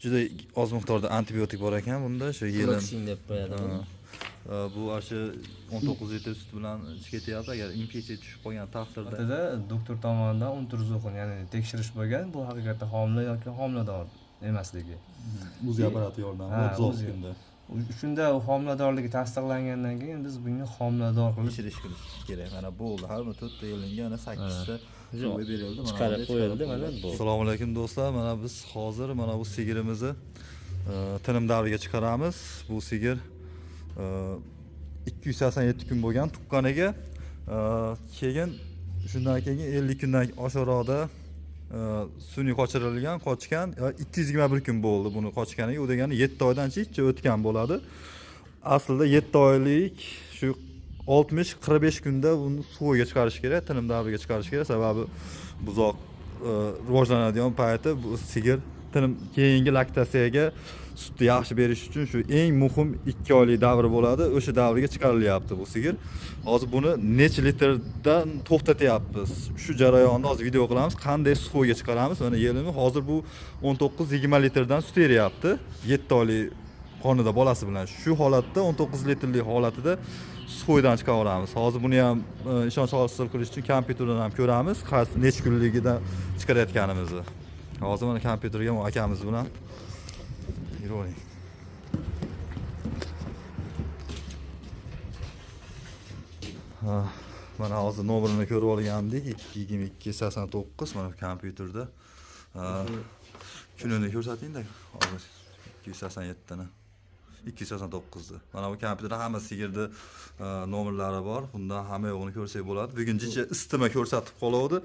juda oz miqdorda antibiotik bor ekan bunda, shu yelim. Floksin deb qo'yadi. Bu ashi 19 litr sut bilan ichib ketyapti. Agar infeksiya tushib qolgan taqdirda doktor tomonidan ultrazvuk, ya'ni tekshirish bo'lgan, bu haqiqatda homila yoki homilador emasligi. o'z apparati yordamida 30 kunda Shunda u homiladorligi tasdiqlangandan keyin biz bunga homilador qilib kirish kerak. Mana bo'ldi. Har bir 4 ta yelinga ana 8 ta suv berildi. Chiqarib qo'yildi, mana bu. Assalomu alaykum do'stlar. Mana biz hozir mana bu sigirimizni tinim davriga chiqaramiz. Bu sigir 287 kun bo'lgan tuqqaniga, keyin shundan keyin 50 kundan oshiqroqda sun'iy qochgan 221 kun bo'ldi buni qochganiga. U degani 7 oydan chicha o'tgan bo'ladi. Aslida 7 oylik shu 60-45 kunda buni suvga chiqarish kerak, tinim davriga chiqarish kerak. Sababi buzoq rivojlanadigan payti bu sigir tinim keyingi laktatsiyaga sutni yaxshi berish uchun shu eng muhim 2 oylik davri bo'ladi. O'sha davriga chiqarilyapti bu sigir. Hozir buni necha litrdan to'xtatyapmiz. Shu jarayonda hozir video qilamiz, qanday suvga chiqaramiz. Mana yelimi hozir bu 19-20 litrdan sut beryapti. 7 oylik qonida bolasi bilan. Shu holatda 19 litrlik holatida suvdan chiqaramiz. Hozir buni ham ishonch hosil qilish uchun kompyuterdan ham ko'ramiz, qaysi necha kunligida chiqarayotganimizni. Hozir mana kompyuterga akamiz bilan yuravering. Mana hozir nomerini ko'rib olgandik. 2289 mana kompyuterda. Kunini ko'rsating-da. Hozir 287 ni. 289 ni. Mana bu kompyuterda hamma sigirni nomerlari bor. Bunda hamma yo'g'ini ko'rsak bo'ladi. Bugun jicha isitma ko'rsatib qoladi.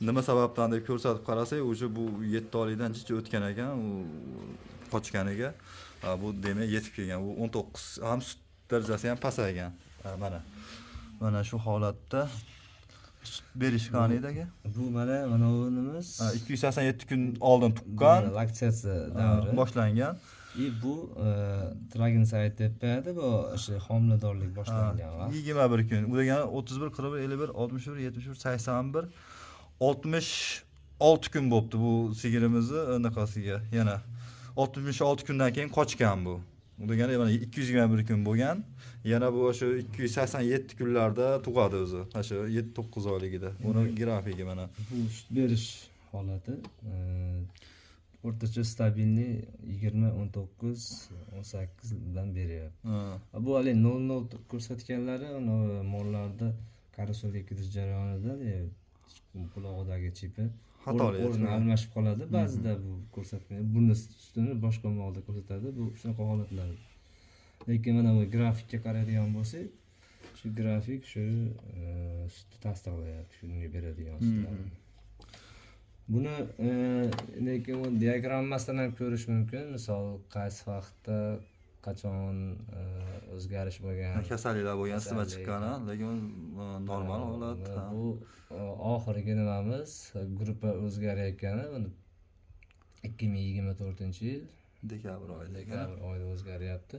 Nima sababdan deb ko'rsatib qarasak, o'sha bu 7 oylikdan jicha o'tgan ekan, u qochganiga. Bu demak yetib kelgan. Bu 19 ham sut darajasi ham pasaygan. Mana shu holatda sut berish qaniydaga? bu mana bunimiz 287 kun oldin tuqqan, laktatsiya davri boshlangan. Bu Dragon Site deb qo'yadi, bu o'sha homiladorlik boshlangan va 21 kun. Bu degani 31, 41, 51, 61, 71, 81, 66 kun bo'pti bu sigirimizni anaqasiga. Yana 66 kundan keyin qochgan bu. Bu degani mana 221 kun bo'lgan. Yana bu o'sha 287 kunlarda tug'adi o'zi. O'sha 7-9 oyligida. Buni grafigi mana. bu sut berish holati o'rtacha stabilni 20-19-18 bilan beryapti. Bu hali 0-0 ko'rsatganlari mollarda karuselga kirish jarayonida qulog'idagi chipi o'rni almashib qoladi. Ba'zida bu ko'rsatmaydi. Buni sutini boshqa molda ko'rsatadi. Bu shunaqa holatlar. Lekin mana bu grafikka qaraydigan bo'lsak, shu grafik shu sutni tasdiqlayapti, shunga beradigan sutlar. Buni lekin bu diagrammasidan ham ko'rish mumkin. Misol qaysi vaqtda qachon o'zgarish bo'lgan, kasalliklar bo'lgan, isitma chiqqan, lekin normal holat. Bu oxirgi nimamiz gruppa o'zgarayotgani 2024-yil dekabr oyida o'zgaryapti.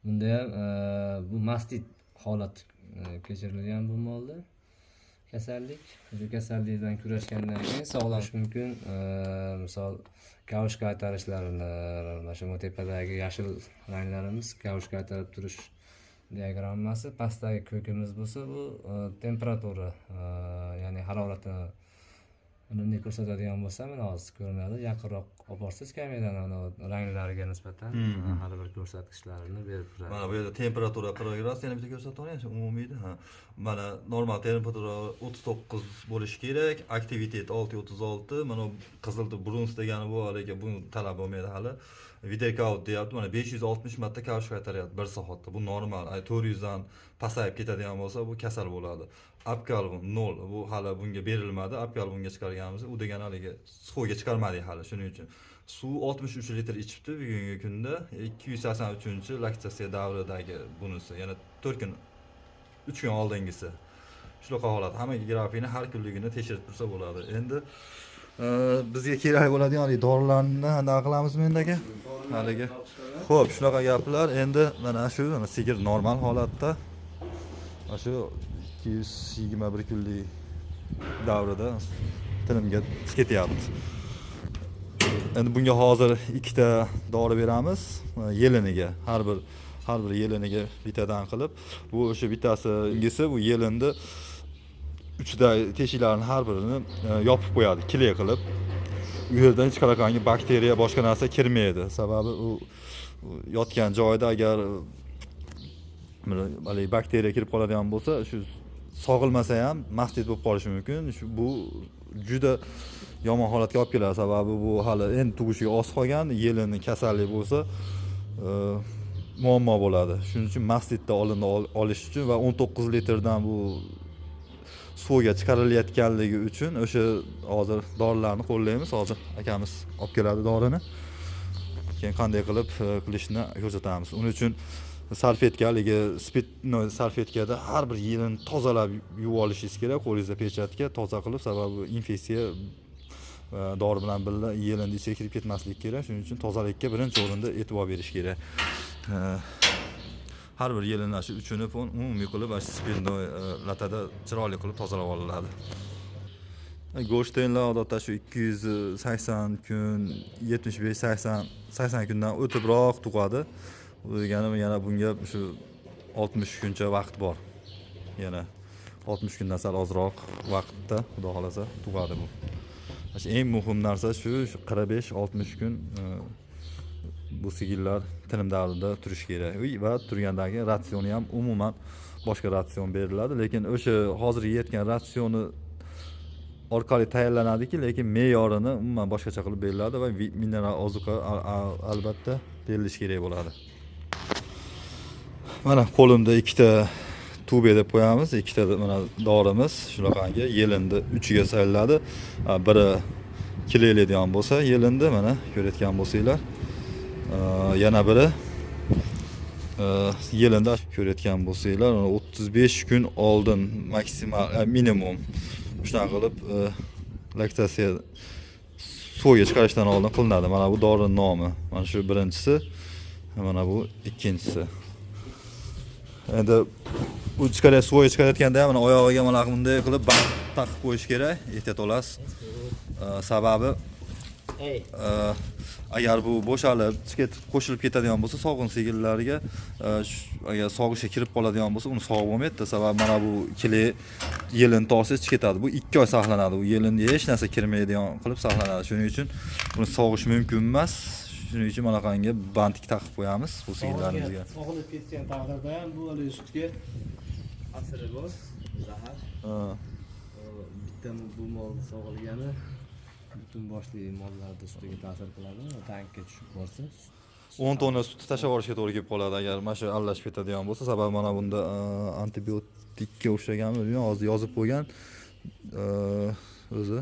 Bunda ham bu mastit holat kechirilgan bu molda. Kasallik, shu kasallikdan kurashgandan keyin sog'lanish mumkin. Misol kavush qaytarishlarini, mana shu tepadagi yashil ranglarimiz kavush qaytarib turish diagrammasi. Pastdagi ko'kimiz bo'lsa, bu temperatura, ya'ni haroratni unumli ko'rsatadigan bo'lsa, mana hozir ko'rinadi. Yaqinroq olib borsangiz kameradan ranglariga nisbatan har bir ko'rsatkichlarini berib turadi. Mana bu yerda temperatura progress yana bitta ko'rsatib o'raymiz, umumiyda. Mana normal temperatura 39 bo'lishi kerak, aktivitet 636. Mana qizilda bronz degani bu haliga bu talab bo'lmaydi hali. Videokaut deyapti. Mana 560 marta kavush qaytaryapti 1 soatda. Bu normal. 400 dan pasayib ketadigan bo'lsa, bu kasal bo'ladi. Apkalbum 0. Bu hali bunga berilmadi. Apkalbumga chiqarganimiz, u degani haliga suvga chiqarmadik hali. Shuning uchun suv 63 litr ichibdi bugungi kunda. 283-laktatsiya davridagi bunisi. Yana 4 kun 3 kun oldingisi. Shunaqa holat. Hamma grafikni har kunligini tekshirib tursa bo'ladi. Endi bizga kerak bo'ladigan dorilarni anaqa qilamizmi endi aka? Haliga. Xo'p, shunaqa gaplar. Endi mana shu sigir normal holatda. Shu 221 kunlik davrida tinimga ketyapti. endi bunga hozir ikkita dori beramiz yeliniga. Har bir yeliniga bittadan qilib. Bu o'sha bittasingisi bu yelinni uchida teshiklarini har birini yopib qo'yadi, kilay qilib. U yerdan hech qanaqangi bakteriya, boshqa narsa kirmaydi. Sababi u yotgan joyda agar hali bakteriya kirib qoladigan bo'lsa, shu sog'ilmasa ham mastit bo'lib qolishi mumkin. Bu juda yomon holatga olib keladi. Sababi bu hali endi tug'ishiga oz qolgan, yelinning kasallik bo'lsa, muammo bo'ladi. Shuning uchun mastitni oldini olish uchun va 19 litrdan bu suvga chiqarilayotganligi uchun o'sha hozir dorilarni qo'llaymiz. Hozir akamiz olib keladi dorini. Keyin qanday qilib qilishni ko'rsatamiz. Uning uchun salfetkaligi, spirtnoy salfetkada har bir yelini tozalab yuvib olishingiz kerak. Qo'lingizda pechatga toza qilib, sababi infeksiya dori bilan birga yelinni ichiga kirib ketmasligi kerak. Shuning uchun tozalikka birinchi o'rinda e'tibor berish kerak. Har bir yelinni shu uchini umumiy qilib spirtnoy latada chiroyli qilib tozalab olinadi. Go'shtlar odatda shu 280 kun, 75-80 kundan o'tibroq tug'adi. Bu degani yana bunga shu 60 kuncha vaqt bor. Yana 60 kundan sal ozroq vaqtda, xudo xolasa, tug'adi bu. Eng muhim narsa shu 45-60 kun bu sigirlar tinim davrida turish kerak. Va turgandan keyin ratsioni ham umuman boshqa ratsion beriladi, lekin o'sha hozir yeyotgan ratsioni orqali tayyorlanadiki, lekin me'yorini umuman boshqacha qilib beriladi va mineral ozuqa albatta berilishi kerak bo'ladi. Mana qo'limda ikkita tube deb qo'yamiz, ikkita mana dorimiz shunaqangi yelinni uchiga solinadi. Biri kilaydigan bo'lsa, yelinni mana ko'rayotgan bo'lsanglar, yana biri yelinda ko'rayotgan bo'lsanglar, 35 kun oldin maksimal minimum shunaqa qilib laktatsiya suvga chiqarishdan oldin qilinadi. Mana bu dorining nomi. Mana shu birinchisi, mana bu ikkinchisi. Endi bu suvga chiqarayotganda ham mana oyog'iga mana bunday qilib band taqib qo'yish kerak. Ehtiyot bo'lasiz. Sababi agar bu bo'shalib, qo'shilib ketadigan bo'lsa, sog'in sigirlarga agar sog'ishga kirib qoladigan bo'lsa, uni sog'ib bo'lmaydi. Sababi mana bu ikili yelin tog'siz chiqib ketadi. Bu 2 oy saqlanadi. Bu yelinga hech narsa kirmaydigan qilib saqlanadi. Shuning uchun buni sog'ish mumkin emas. Shuning uchun mana qanga bandlik taqib qo'yamiz bu sigirlarimizga. Sog'ilib ketgan taqdirda ham bu hali sutga asiri bor, zahar. Bitta bu mol sog'ilgani butun boshli mollarda ustiga ta'sir qiladi. Tankga tushib borsa 10 tonna sutni tashlab yuborishga to'g'ri kelib qoladi agar mana shu aralashib ketadigan bo'lsa. Sababi mana bunda antibiotikka o'xshagan, hozir yozib qo'ygan o'zi.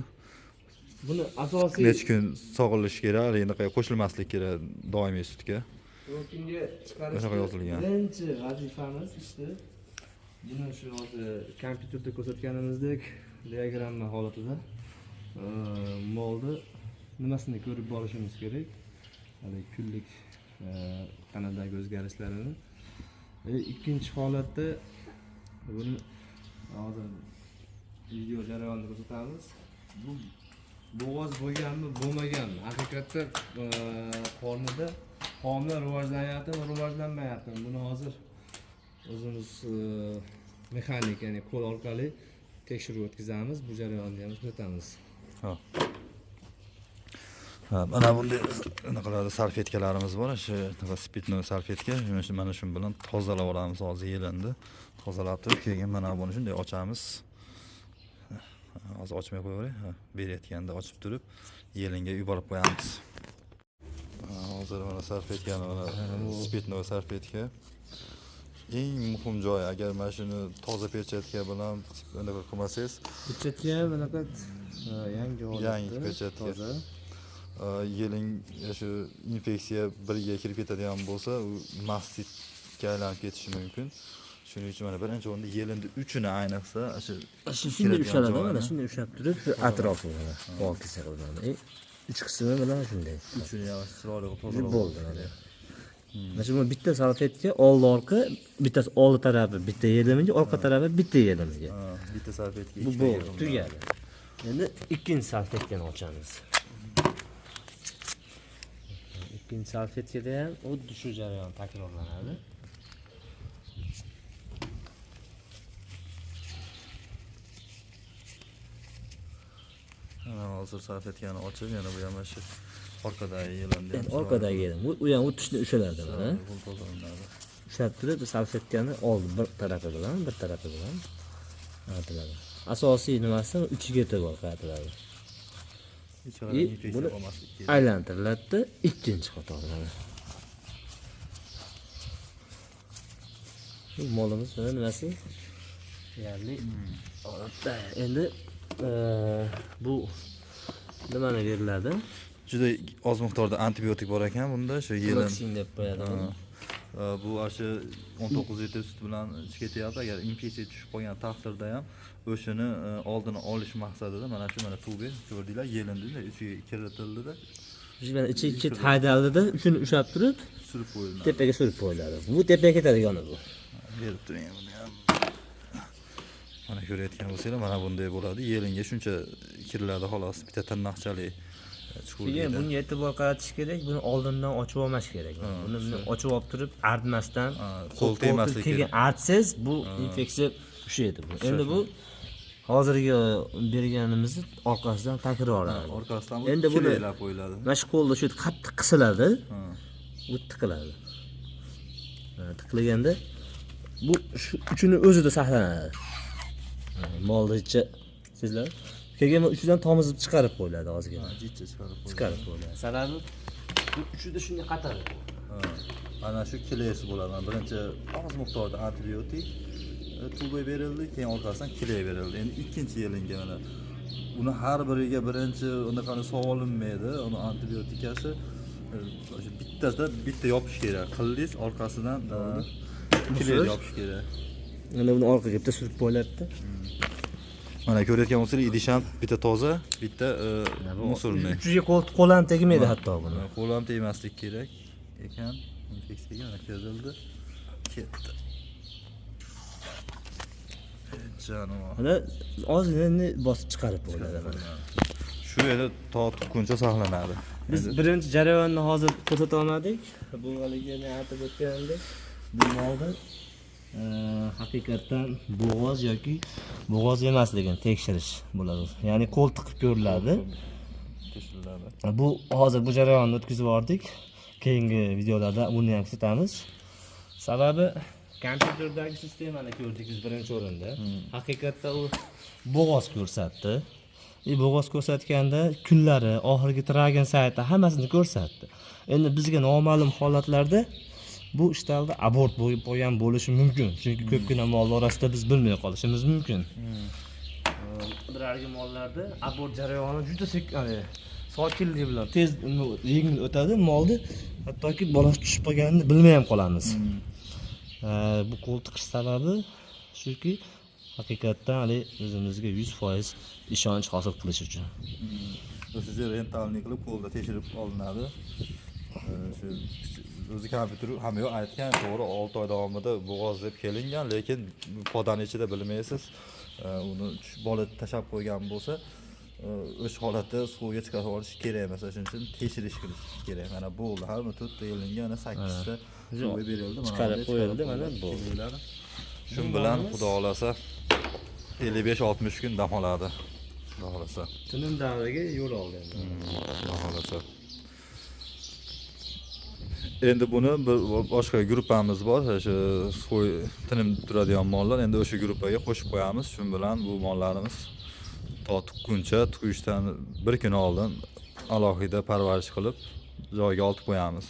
Buni asosiy necha kun sog'ilishi kerak, endi qo'shilmaslik kerak doimiy sutga. Kunga chiqarishga birinchi vazifamiz ishda buni shu hozir kompyuterda ko'rsatganimizdek diagramma holatida molni nimasini ko'rib borishimiz kerak. Hali kunlik tanadagi o'zgarishlarini. Ikkinchi holatda buni hozir video jarayonida ko'rsatamiz. Bu bo'g'oz bo'lganmi, bo'lmaganmi? Haqiqatda qornida homila rivojlanyaptimi, rivojlanmayaptimi? Buni hozir o'zimiz mexanik, ya'ni qo'l orqali tekshiruv o'tkazamiz. Bu jarayonni ham ko'rsatamiz. Mana bunday qiladi salfetkalarimiz bor. Shu spirtnoy salfetka. Mana shu bilan tozalab olamiz hozir yelinni. Tozalab turib, keyin mana buni shunday ochamiz. Hozir ochmay qo'yavering. Berayotganda ochib turib, yelinga yuborib qo'yamiz. Hozir mana salfetkani, mana spirtnoy salfetka. Eng muhim joyi, agar mana shuni toza pechatka bilan bunaqa qilmasangiz, pechatka bunaqa yangi pechatka toza. Yeling shu infeksiya biriga kirib ketadigan bo'lsa, u mastitga aylanib ketishi mumkin. Shuning uchun mana birinchi o'rinda yelinni uchini ayniqsa shunday ushlanadi, mana shunday ushlab turib, atrofini pokisa qilinadi. Ich qismi bilan shunday. Uchini yaxshi chiroyli qilib tozalab bo'ldi. Mana shu bitta salfetka oldi-orqa, bittasi oldi tarafi bitta yelimiga, orqa tarafi bitta yelimiga. Bitta salfetka bu bo'ldi, tugadi. Endi ikkinchi salfetkani ochamiz. ikkinchi salfetkada ham xuddi shu jarayon takrorlanadi. Hozir salfetkani ochib, yana bu ham shu orqadagi yelanni ham. Endi orqadagi yelim. Bu ham o'tishni ushaladi mana. Bu tozalanadi. Ushlab turib salfetkani oldi bir tarafi bilan qatiladi. Asosiy nimasi uchiga bor qatiladi. Buni aylantiriladi ikkinchi qatorlari. Bu molimiz mana nimasi? Ya'ni endi bu nimani beriladi? Juda oz miqdorda antibiotik bor ekan bunda, shu yelin. Vaksin deb qo'yadi. Bu ashi 19 litr sut bilan ichib ketyapti. Agar infeksiya tushib qolgan taqdirda ham o'shini oldini olish maqsadida mana shu tubi ko'rdinglar, yelindida ichiga kiritildi-da. Mana ichiga haydaldida, shuni ushlab turib Surib qo'yildi. tepaga surib qo'yiladi. Bu tepaga ketadigani bu. Berib turing buni ham. Mana ko'rayotgan bo'lsanglar, mana bunday bo'ladi. Yelinga shuncha kiriladi xolos, bitta tirnoqchalik chuqur. Keyin bunga e'tibor qaratish kerak, buni oldindan ochib olmash kerak. Buni ochib olib turib, artmasdan, qo'l tegmasligi keyin artsiz bu infeksiya ushlaydi. Endi bu hozirgi berganimizni orqasidan takrorlanadi. Orqasidan endi buni kilaylab qo'yiladi. mana shu qo'lda shu qattiq qisiladi. Bu tiqiladi. Tiqilganda bu shu uchini o'zida saqlanadi. Molni ichi sizlar keyin uchidan tomizib chiqarib qo'yiladi ozgina. Jichcha Chiqarib qo'yiladi. Sababi bu uchida shunga qatadi. Ana shu kilesi bo'ladi. Birinchi oz miqdorda antibiotik tuba berildi, keyin orqasidan kiley berildi. Endi ikkinchi yelinga mana uni har biriga birinchi unaqani solinmaydi. Uni antibiotikasi o'sha bittasida bitta yopish kerak. Qildingiz orqasidan kiley yopish kerak. Mana buni orqaga bitta surib qo'yiladi. Mana ko'rayotgan bo'lsangiz, idish ham bitta toza, bitta musorni. Uchiga qo'l ham tegmaydi hatto buni. Qo'l ham tegmaslik kerak ekan. Infeksiyaga mana kirildi. Ketdi. Janob. Mana ozgina bosib chiqarib qo'yiladi mana. Shu yerda to tuqquncha saqlanadi. Biz birinchi jarayonni hozir ko'rsata olmadik. Bu haligini aytib o'tgandek, bu molda haqiqatan bo'g'oz yoki bo'g'oz emasligini tekshirish bo'ladi. Ya'ni qo'l tiqib ko'riladi. Tekshiriladi. Bu hozir bu jarayonni o'tkazib yubordik. Keyingi videolarda buni ham ko'rsatamiz. Sababi kompyuterdagi sistemani ko'rdik biz birinchi o'rinda. Haqiqatda u bo'g'oz ko'rsatdi. Bo'g'oz ko'rsatganda kunlari, oxirgi tragen sayti hammasini ko'rsatdi. Endi bizga noma'lum holatlarda bu ishtalda abort bo'lib qolgan bo'lishi mumkin. Chunki ko'pgina mollar orasida biz bilmay qolishimiz mumkin. Bulargi mollarda abort jarayoni juda sokinlik bilan tez yengil o'tadi. Molni hattoki bolasi tushib qolganini bilmay ham qolamiz. Bu qo'l tiqish sababi shuki haqiqatdan o'zimizga 100% ishonch hosil qilish uchun. O'sha rentalni qilib qo'lda tekshirib olinadi. Shu o'zi kompyuter hamma yo'q aytgan, to'g'ri 6 oy davomida bo'g'oz deb kelingan, lekin podani ichida bilmaysiz. Uni bola tashab qo'ygan bo'lsa, o'sha holatda suvga chiqarib olish kerak emas. Shuning uchun tekshirish qilish kerak. Mana bo'ldi. Har bir 4 ta yelinga 8 ta suv berildi. Mana chiqarib qo'yildi, mana bo'ldi. Shu bilan xudo xolasa 55-60 kun dam oladi. Xudo xolasa. Tinim davriga yo'l oldi endi. Xudo xolasa. Endi buni bir boshqa gruppamiz bor, o'sha tinim turadigan mollar. Endi o'sha gruppaga qo'shib qo'yamiz. Shu bilan bu mollarimiz tuqquncha, tuqishdan bir kun oldin alohida parvarish qilib joyiga olib qo'yamiz.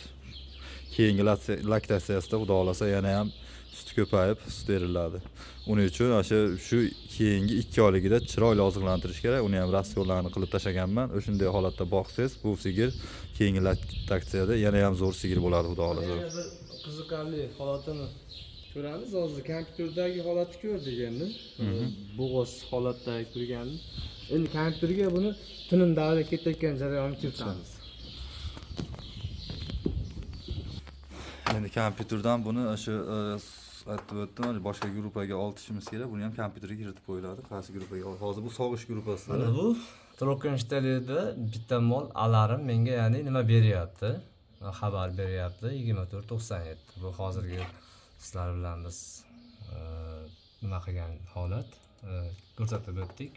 Keyingi laktatsiyasida xudo xolasa yana ham sut ko'payib, sut beriladi. Uning uchun shu keyingi 2 oyligida chiroyli oziqlantirish kerak. Uni ham ratsionlarni qilib tashaganman. O'shunday holatda boqsangiz, bu sigir keyingi laktatsiyada yana ham zo'r sigir bo'ladi, xudo xolasa. Bir qiziqarli holatini ko'ramiz. Hozir kompyuterdagi holatni ko'rdik endi. Bo'g'oz holatda turganini. Endi kompyuterga buni tinim davriga ketayotgan jarayonni kiritamiz. Endi kompyuterdan buni o'sha aytib o'tdim, boshqa gruppaga olishimiz kerak. Buni ham kompyuterga kiritib qo'yiladi. Qaysi gruppaga? Hozir bu sog'ish gruppasida. Mana bu Trokenshtalida bitta mol alarm menga ya'ni nima beryapti? xabar beryapti 24.97. Bu hozirgi sizlar bilan biz nima qilgan holat ko'rsatib o'tdik.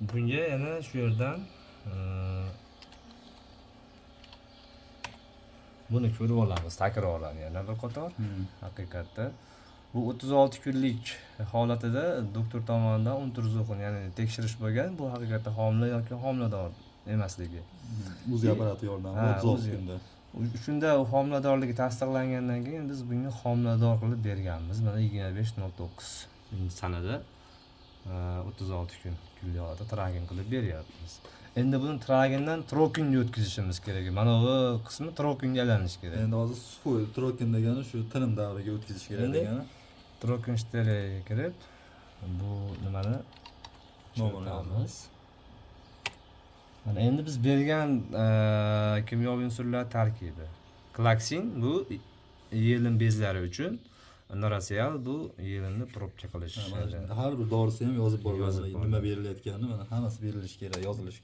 Bunga yana shu yerdan buni ko'rib olamiz takroran yana bir qator. Haqiqatda bu 36 kunlik holatida doktor tomonidan ultrazvuk ya'ni tekshirish bo'lgan. Bu haqiqatda homila yoki homilador emasligi. O'zi apparati yordamida Ha, 36 o'zi. kunda. Shunda u homiladorligi tasdiqlangandan keyin biz bunga homilador qilib berganmiz. Mana 25.09 sanada 36 kunlikda tragin qilib beryapmiz. Endi buni tragindan trokinga o'tkazishimiz kerak. Mana bu qismi trokinga aylanishi kerak. Endi hozir suxoy trokin degani shu tinim davriga o'tkazish kerak Endi degani. Trokin shteriga kirib bu nimani Nomini yozamiz. Mana endi biz bergan kimyoviy unsurlar tarkibi. Klaksin bu yelin bezlari uchun, Norasial bu yelinni probka qilish. Har bir dorisi ham yozib Yozib boriladi. boriladi. Nima berilayotganini mana hammasi berilishi kerak, yozilishi